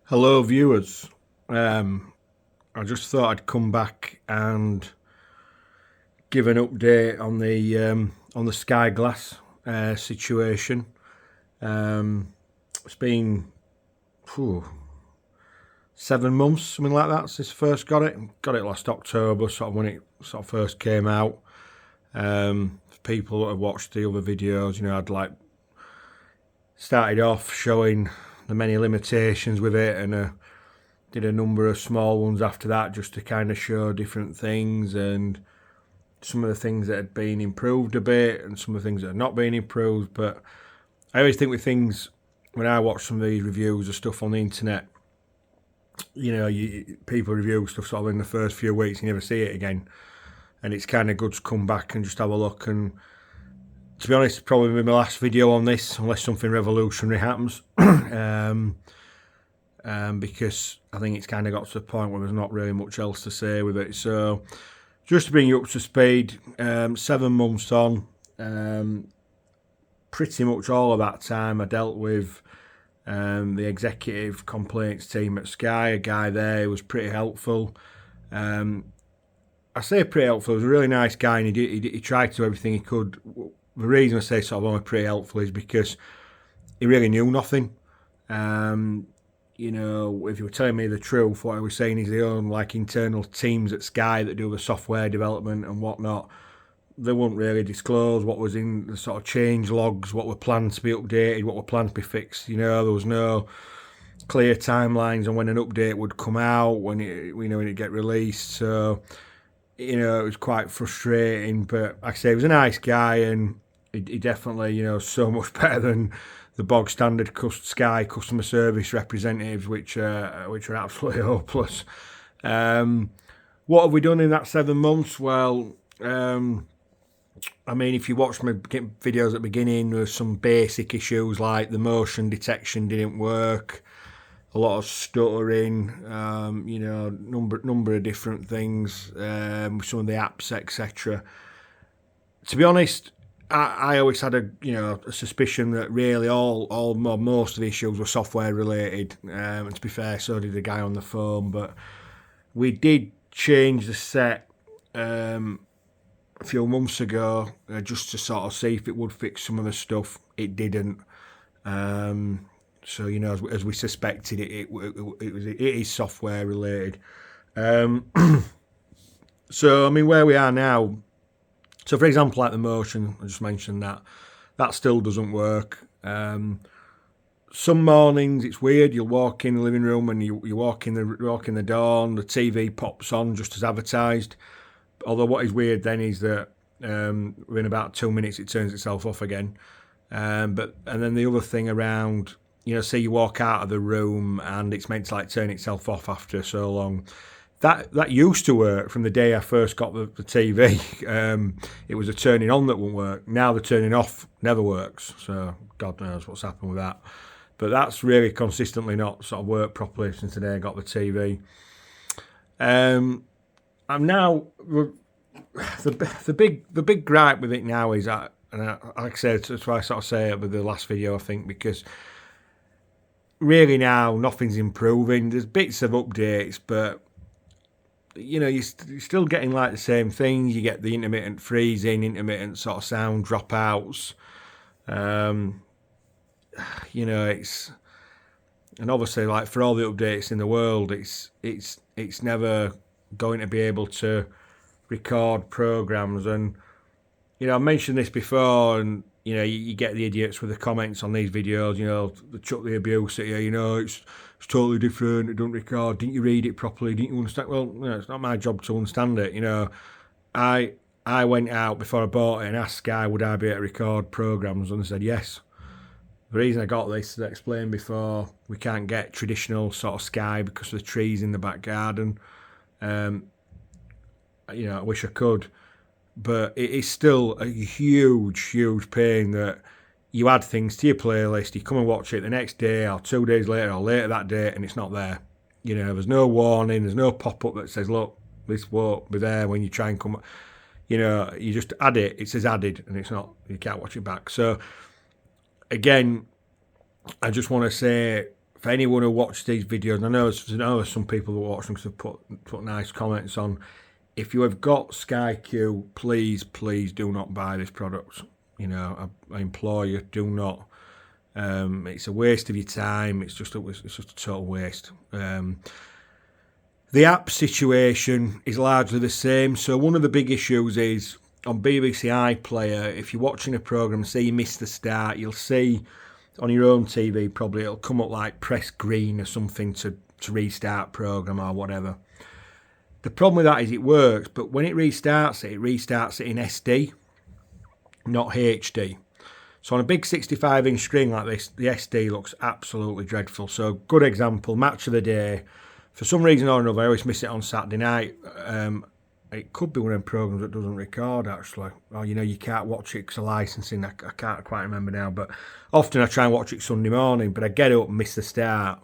Hello, viewers. I just thought I'd come back and give an update on the Sky Glass situation. It's been 7 months, something like that, since I first got it. Got it last October, sort of when it sort of first came out. For people that have watched the other videos, I'd started off showing the many limitations with it, and did a number of small ones after that just to kind of show different things and some of the things that had been improved a bit and some of the things that had not been improved. But I always think with things, when I watch some of these reviews of stuff on the internet, people review stuff sort of in the first few weeks, you never see it again. And it's kind of good to come back and just have a look. And to be honest, probably my last video on this, unless something revolutionary happens. Because I think it's kind of got to the point where there's not really much else to say with it. So just to bring you up to speed, 7 months on, pretty much all of that time I dealt with the executive complaints team at Sky. A guy there who was pretty helpful. I say pretty helpful, he was a really nice guy, and he tried to do everything he could. The reason I say sort of only pretty helpful is because he really knew nothing. If you were telling me the truth, what I was saying is they own like internal teams at Sky that do the software development and whatnot. They wouldn't really disclose what was in the sort of change logs, what were planned to be updated, what were planned to be fixed. There was no clear timelines on when an update would come out, when when it'd get released. So, it was quite frustrating. But like I say, he was a nice guy, and he definitely, so much better than the bog standard Sky customer service representatives, which are absolutely hopeless. What have we done in that 7 months? Well, if you watch my videos at the beginning, there was some basic issues like the motion detection didn't work, a lot of stuttering, number of different things, some of the apps, etc. To be honest, I always had a suspicion that really most of the issues were software related. And to be fair, so did the guy on the phone. But we did change the set a few months ago just to sort of see if it would fix some of the stuff. It didn't. So as we suspected, it is software related. So where we are now. So, for example, like the motion, I just mentioned that still doesn't work. Some mornings it's weird. You'll walk in the living room and you walk in the door, and the TV pops on just as advertised. Although what is weird then is that within about 2 minutes it turns itself off again. And then the other thing around, say you walk out of the room and it's meant to turn itself off after so long. That used to work from the day I first got the TV. It was a turning on that wouldn't work. Now the turning off never works. So God knows what's happened with that. But that's really consistently not sort of worked properly since the day I got the TV. I'm now the big gripe with it now is that, and like I said, that's why I sort of say it with the last video, I think, because really now nothing's improving. There's bits of updates, but you're still getting like the same things. You get the intermittent freezing, intermittent sort of sound dropouts. It's, and obviously like for all the updates in the world, it's never going to be able to record programs. And I mentioned this before, and you get the idiots with the comments on these videos. They chuck the abuse at you. It's totally different. It doesn't record. Didn't you read it properly? Didn't you understand? Well, it's not my job to understand it. I went out before I bought it and asked Sky would I be able to record programs, and they said yes. The reason I got this, as I explained before, we can't get traditional sort of Sky because of the trees in the back garden. I wish I could, but it is still a huge pain that you add things to your playlist, you come and watch it the next day or 2 days later or later that day, and it's not there. There's no warning, there's no pop-up that says, look, this won't be there when you try and come. You just add it, it says added, and it's not, you can't watch it back. So, again, I just want to say, for anyone who watches these videos, I know there's some people who watch them because they've put nice comments on. If you have got Sky Q, please do not buy this product. You know, I implore you, do not. It's a waste of your time. It's just a total waste. The app situation is largely the same. So one of the big issues is on BBC iPlayer, if you're watching a programme, say you miss the start, you'll see on your own TV probably it'll come up like press green or something to restart programme or whatever. The problem with that is it works, but when it restarts it in SD, not HD. So on a big 65-inch screen like this, the SD looks absolutely dreadful. So good example, match of the day. For some reason or another, I always miss it on Saturday night. It could be one of them programmes that doesn't record, actually. Or, you know, you can't watch it because of licensing. I can't quite remember now. But often I try and watch it Sunday morning, but I get up and miss the start.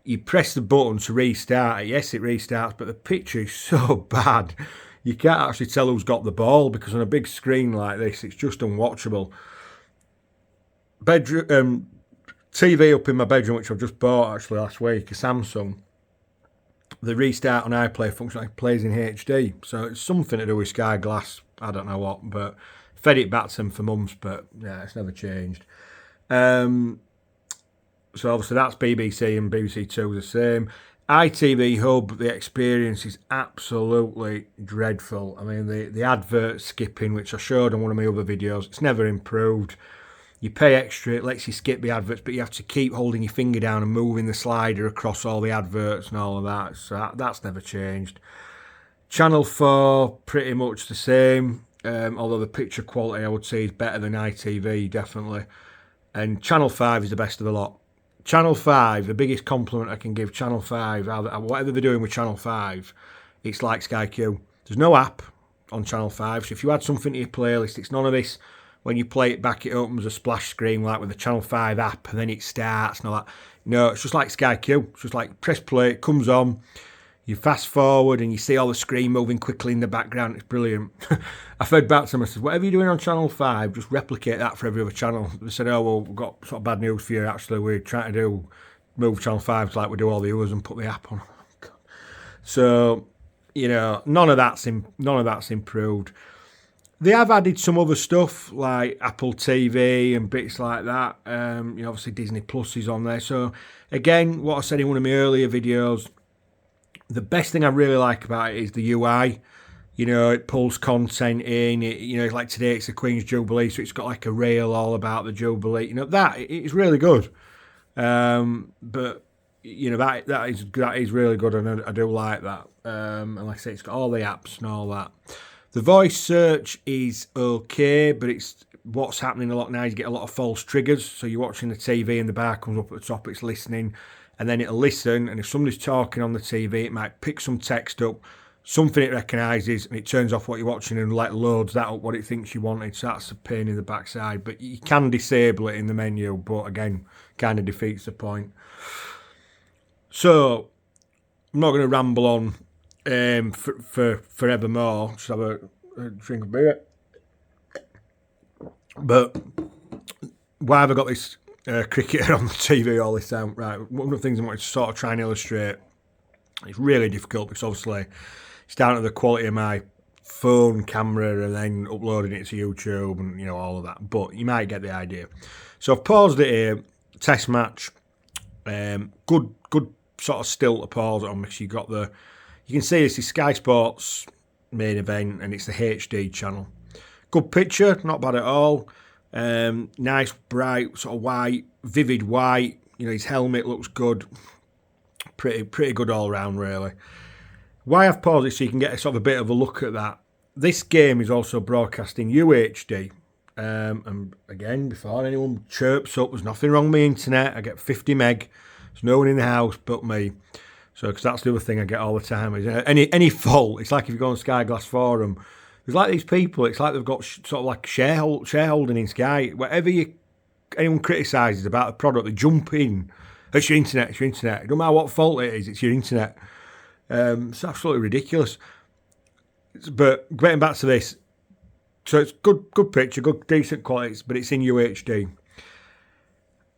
You press the button to restart it. Yes, it restarts, but the picture is so bad. You can't actually tell who's got the ball because on a big screen like this, it's just unwatchable. Bedroom TV up in my bedroom, which I've just bought actually last week, a Samsung. The restart on iPlayer function plays in HD, so it's something to do with Sky Glass. I don't know what, but fed it back to them for months, but yeah, it's never changed. So obviously that's BBC and BBC Two is the same. ITV Hub, the experience is absolutely dreadful. I mean, the advert skipping, which I showed on one of my other videos, it's never improved. You pay extra, it lets you skip the adverts, but you have to keep holding your finger down and moving the slider across all the adverts and all of that. So that's never changed. Channel 4, pretty much the same, although the picture quality I would say is better than ITV, definitely. And Channel 5 is the best of the lot. Channel 5, the biggest compliment I can give Channel 5, whatever they're doing with Channel 5, it's like Sky Q. There's no app on Channel 5, so if you add something to your playlist, it's none of this. When you play it back, it opens a splash screen like with the Channel 5 app, and then it starts and all that. No, it's just like Sky Q. It's just like press play, it comes on, you fast forward, and you see all the screen moving quickly in the background. It's brilliant. I fed back to them, I said, whatever you're doing on Channel 5, just replicate that for every other channel. They said, oh, well, we've got sort of bad news for you, actually. We're trying to move Channel 5 like we do all the others and put the app on. So, you know, none of that's improved. They have added some other stuff like Apple TV and bits like that. You know, obviously Disney Plus is on there. So again, what I said in one of my earlier videos, the best thing I really like about it is the UI. You know, it pulls content in. You know, like today it's the Queen's Jubilee, so it's got like a reel all about the Jubilee. You know, that it's really good. But you know that is really good, and I do like that. And like I say, it's got all the apps and all that. The voice search is okay, but it's what's happening a lot now. You get a lot of false triggers. So you're watching the TV and the bar comes up at the top, it's listening, and then it'll listen. And if somebody's talking on the TV, it might pick some text up, something it recognises, and it turns off what you're watching and loads that up what it thinks you wanted. So that's a pain in the backside. But you can disable it in the menu, but again, kind of defeats the point. So I'm not going to ramble on for forevermore. Just have a drink of beer. But why have I got this cricketer on the TV all this time? Right, one of the things I wanted to sort of try and illustrate, it's really difficult because obviously it's down to the quality of my phone camera and then uploading it to YouTube and, you know, all of that. But you might get the idea. So I've paused it here, test match. Good sort of still to pause it on because you can see this is Sky Sports main event and it's the HD channel. Good picture, not bad at all. Nice, bright, sort of white, vivid white. You know, his helmet looks good. Pretty good all round, really. Why I've paused it so you can get a sort of a bit of a look at that. This game is also broadcasting UHD. And again, before anyone chirps up, there's nothing wrong with my internet. I get 50 meg. There's no one in the house but me. So, because that's the other thing I get all the time. Is any fault, it's like if you go on Sky Glass Forum, there's like these people, it's like they've got sort of like shareholding in Sky. Whatever anyone criticises about the product, they jump in. It's your internet. It doesn't matter what fault it is, it's your internet. It's absolutely ridiculous. But getting back to this, so it's good picture, good decent quality, but it's in UHD.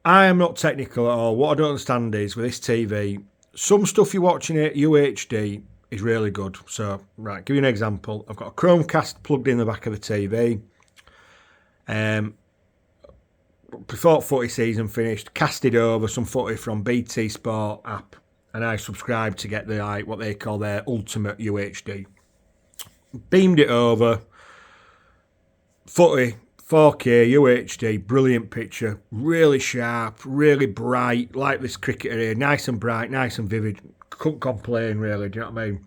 I am not technical at all. What I don't understand is with this TV, some stuff you're watching at UHD is really good. So, right, give you an example. I've got a Chromecast plugged in the back of the TV. Before footy season finished, casted over some footy from BT Sport app, and I subscribed to get the what they call their ultimate UHD. Beamed it over, footy, 4K UHD, brilliant picture, really sharp, really bright, like this cricketer here, nice and bright, nice and vivid. Couldn't complain really, do you know what I mean?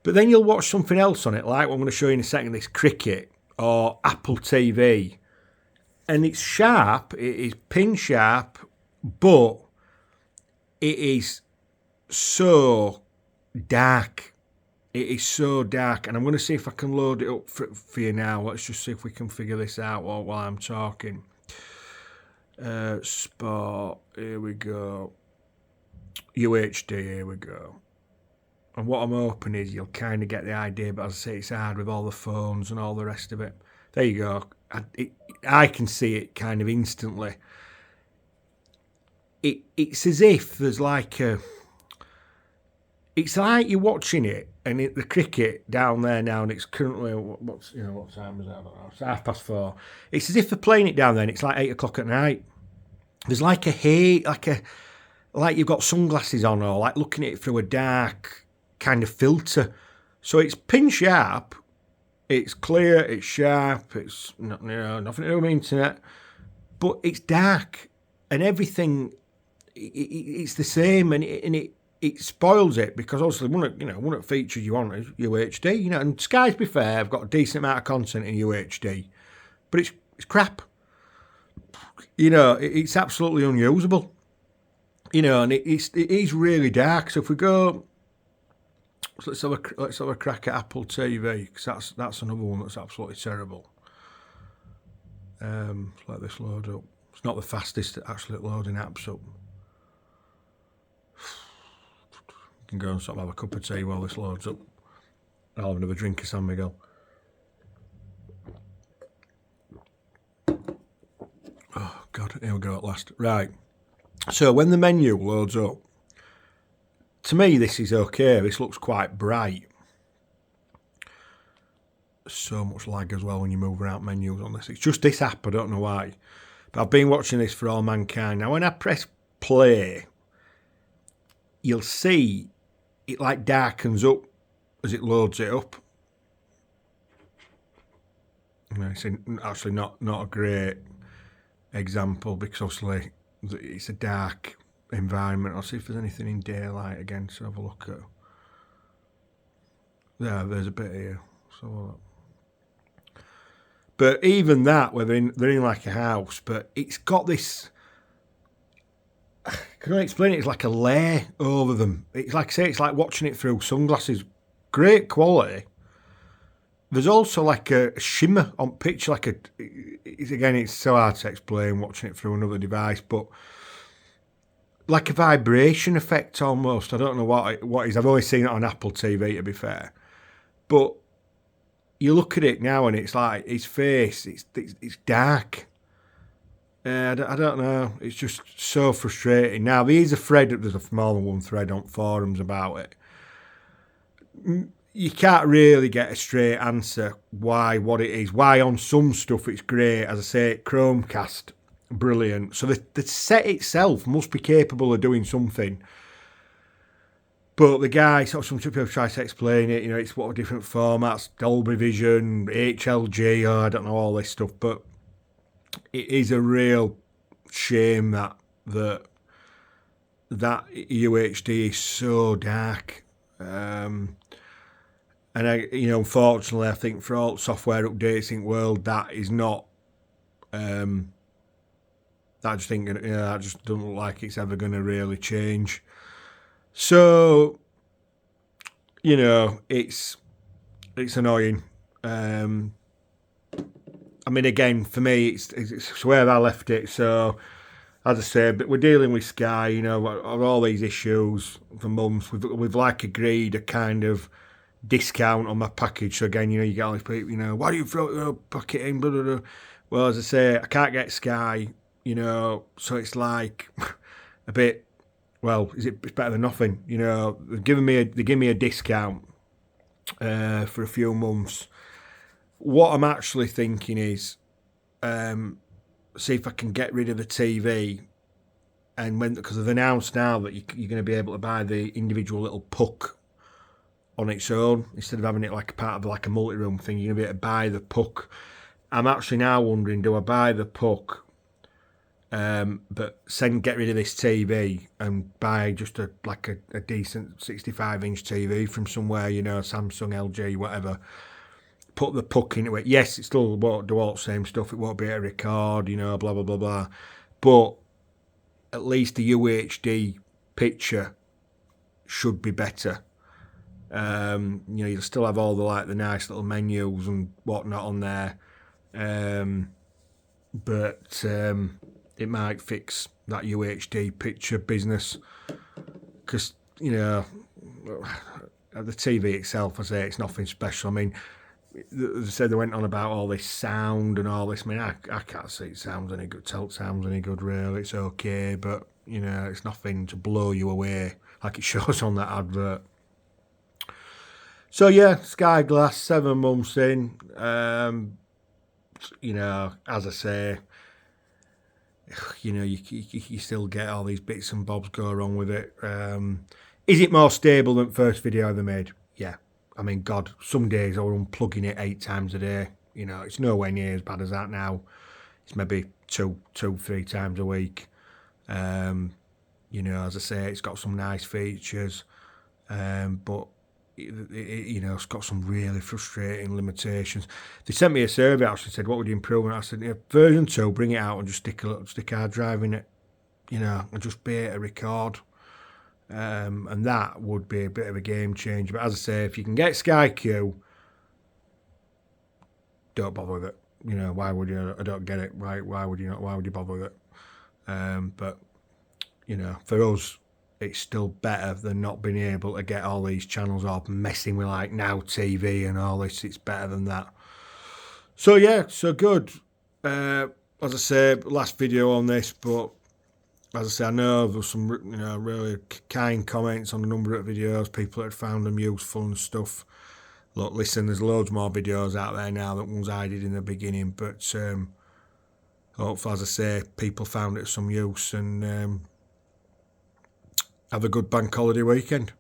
But then you'll watch something else on it, like what I'm going to show you in a second, this cricket or Apple TV. And it's sharp, it is pin sharp, but it is so dark. It is so dark. And I'm going to see if I can load it up for you now. Let's just see if we can figure this out while I'm talking. Sport, here we go. UHD, here we go. And what I'm hoping is you'll kind of get the idea, but as I say, it's hard with all the phones and all the rest of it. There you go. I can see it kind of instantly. It's as if there's like a... It's like you're watching it, and the cricket down there now, and it's currently, what time is that? I don't know. It's 4:30. It's as if they're playing it down there, and it's like 8 o'clock at night. There's like like you've got sunglasses on, or like looking at it through a dark kind of filter. So it's pin sharp. It's clear, it's sharp, it's nothing to do with the internet, but it's dark, and everything, it's the same, and it spoils it, because obviously one of the features you want is UHD, and Sky, to be fair, have got a decent amount of content in UHD, but it's crap. It's absolutely unusable. And it is really dark. So if we go... So let's have a crack at Apple TV, because that's another one that's absolutely terrible. Let this load up. It's not the fastest at actually loading apps up. You can go and sort of have a cup of tea while this loads up. I'll have another drink of San Miguel. Oh God, here we go at last. Right. So when the menu loads up, to me, this is okay. This looks quite bright. So much lag as well when you move around menus on this. It's just this app, I don't know why. But I've been watching this for all mankind. Now, when I press play, you'll see it like darkens up as it loads it up. It's actually not a great example, because obviously it's a dark environment. I'll see if there's anything in daylight again, so have a look at. There's a bit here. So, but even that, where they're in like a house, but it's got this. Can I explain it? It's like a layer over them. It's like, say, it's like watching it through sunglasses. Great quality. There's also like a shimmer on pitch, it's so hard to explain watching it through another device, but like a vibration effect almost. I don't know what it is. I've only seen it on Apple TV, to be fair. But you look at it now and it's like his face, it's dark. I don't know. It's just so frustrating. Now, there's more than one thread on forums about it. You can't really get a straight answer what it is. Why on some stuff it's great. As I say, Chromecast, brilliant. So the set itself must be capable of doing something. But the guy, some people try to explain it, it's what different formats, Dolby Vision, HLG, I don't know all this stuff, but it is a real shame that UHD is so dark. And unfortunately, I think for all software updates in the world, that is not. That just doesn't look like it's ever going to really change. So, it's annoying. Again, for me, it's where I left it. So, as I said, but we're dealing with Sky. All these issues for months. We've like agreed a kind of discount on my package. So again, you get all these people. Why do you throw your packet in? Blah, blah, blah. Well, as I say, I can't get Sky. you know, so it's like a bit, well, it's better than nothing, you know. They give me a discount for a few months. What I'm actually thinking is, see if I can get rid of the TV, and because they've announced now that you're going to be able to buy the individual little puck on its own instead of having it like a part of like a multi-room thing. You're going to be able to buy the puck. I'm actually now wondering, do I buy the puck, but get rid of this TV and buy just a decent 65-inch TV from somewhere, you know, Samsung, LG, whatever. Put the puck into it. Yes, it still won't do all the same stuff. It won't be able to record, you know, blah blah blah blah. But at least the UHD picture should be better. You know, you'll still have all the nice little menus and whatnot on there, but it might fix that UHD picture business, because, you know, the TV itself, I say, it's nothing special. I mean, they said they went on about all this sound and all this. I mean, I can't see it sounds any good really. It's okay, but, you know, it's nothing to blow you away like it shows on that advert. So yeah, Sky Glass, 7 months in. You know, as I say, you know, you still get all these bits and bobs go wrong with it. Is it more stable than first video I ever made? Yeah. I mean, God, some days I was unplugging it 8 times a day. You know, it's nowhere near as bad as that now. It's maybe 3 times a week. You know, as I say, it's got some nice features, but you know, it's got some really frustrating limitations. They sent me a survey actually, said, what would you improve on? I said, yeah, version 2, bring it out and just stick a hard drive in it, you know, and just be able to record. And that would be a bit of a game changer. But as I say, if you can get Sky Q, don't bother with it. You know, why would you? I don't get it. Why would you not? Why would you bother with it? But, you know, for us, it's still better than not being able to get all these channels or messing with like Now TV and all this. It's better than that. So yeah, so good. As I say, last video on this, but as I say, I know there's some, you know, really kind comments on a number of videos. People that found them useful and stuff. Look, listen, there's loads more videos out there now than ones I did in the beginning, but hopefully, as I say, people found it of some use, and have a good bank holiday weekend.